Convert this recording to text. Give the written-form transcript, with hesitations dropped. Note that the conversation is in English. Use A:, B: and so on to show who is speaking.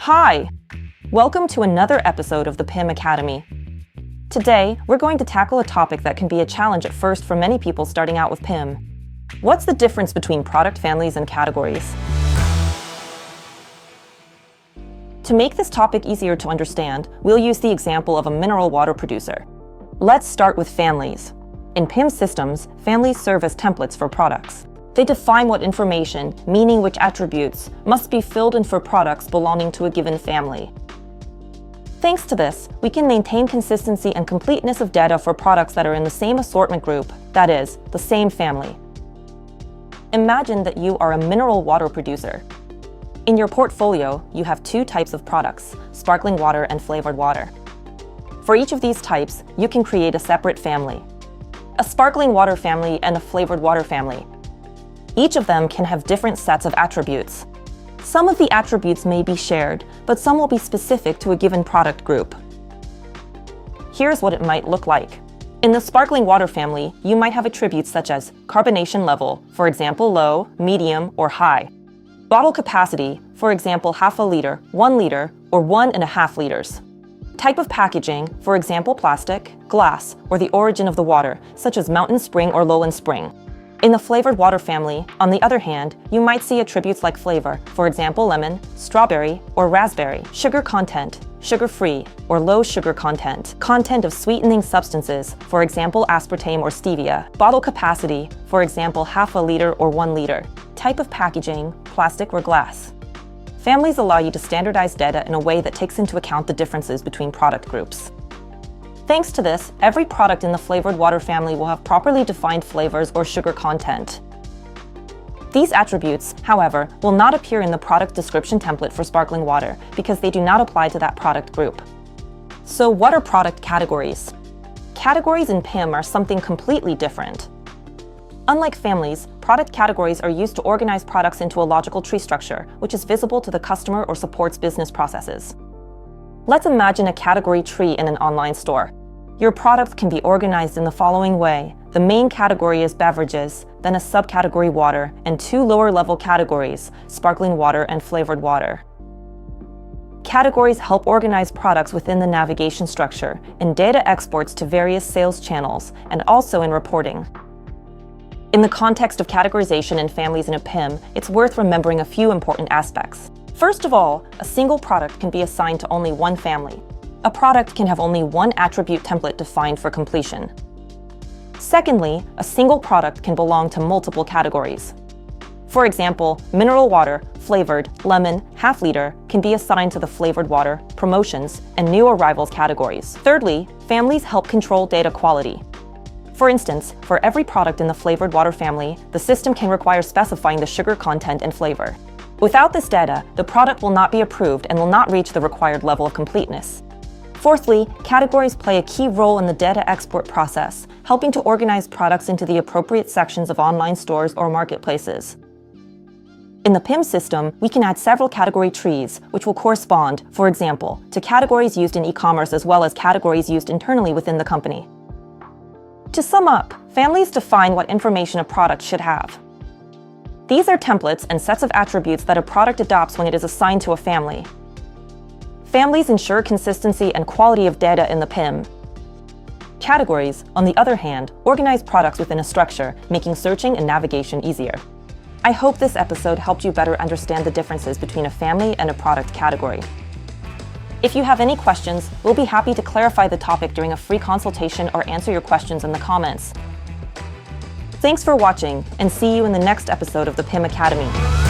A: Hi! Welcome to another episode of the PIM Academy. Today, we're going to tackle a topic that can be a challenge at first for many people starting out with PIM. What's the difference between product families and categories? To make this topic easier to understand, we'll use the example of a mineral water producer. Let's start with families. In PIM systems, families serve as templates for products. They define what information, meaning which attributes, must be filled in for products belonging to a given family. Thanks to this, we can maintain consistency and completeness of data for products that are in the same assortment group, that is, the same family. Imagine that you are a mineral water producer. In your portfolio, you have two types of products, sparkling water and flavored water. For each of these types, you can create a separate family. A sparkling water family and a flavored water family. Each of them can have different sets of attributes. Some of the attributes may be shared, but some will be specific to a given product group. Here's what it might look like. In the sparkling water family, you might have attributes such as carbonation level, for example low, medium, or high. Bottle capacity, for example half a liter, 1 liter, or 1.5 liters. Type of packaging, for example plastic, glass, or the origin of the water, such as mountain spring or lowland spring. In the flavored water family, on the other hand, you might see attributes like flavor, for example lemon, strawberry, or raspberry, sugar content, sugar-free, or low sugar content, content of sweetening substances, for example aspartame or stevia, bottle capacity, for example half a liter or 1 liter, type of packaging, plastic or glass. Families allow you to standardize data in a way that takes into account the differences between product groups. Thanks to this, every product in the flavored water family will have properly defined flavors or sugar content. These attributes, however, will not appear in the product description template for sparkling water because they do not apply to that product group. So what are product categories? Categories in PIM are something completely different. Unlike families, product categories are used to organize products into a logical tree structure, which is visible to the customer or supports business processes. Let's imagine a category tree in an online store. Your product can be organized in the following way. The main category is beverages, then a subcategory water, and two lower-level categories, sparkling water and flavored water. Categories help organize products within the navigation structure and data exports to various sales channels, and also in reporting. In the context of categorization and families in a PIM, it's worth remembering a few important aspects. First of all, a single product can be assigned to only one family. A product can have only one attribute template defined for completion. Secondly, a single product can belong to multiple categories. For example, mineral water, flavored, lemon, half liter can be assigned to the flavored water, promotions, and new arrivals categories. Thirdly, families help control data quality. For instance, for every product in the flavored water family, the system can require specifying the sugar content and flavor. Without this data, the product will not be approved and will not reach the required level of completeness. Fourthly, categories play a key role in the data export process, helping to organize products into the appropriate sections of online stores or marketplaces. In the PIM system, we can add several category trees, which will correspond, for example, to categories used in e-commerce as well as categories used internally within the company. To sum up, families define what information a product should have. These are templates and sets of attributes that a product adopts when it is assigned to a family. Families ensure consistency and quality of data in the PIM. Categories, on the other hand, organize products within a structure, making searching and navigation easier. I hope this episode helped you better understand the differences between a family and a product category. If you have any questions, we'll be happy to clarify the topic during a free consultation or answer your questions in the comments. Thanks for watching, and see you in the next episode of the PIM Academy.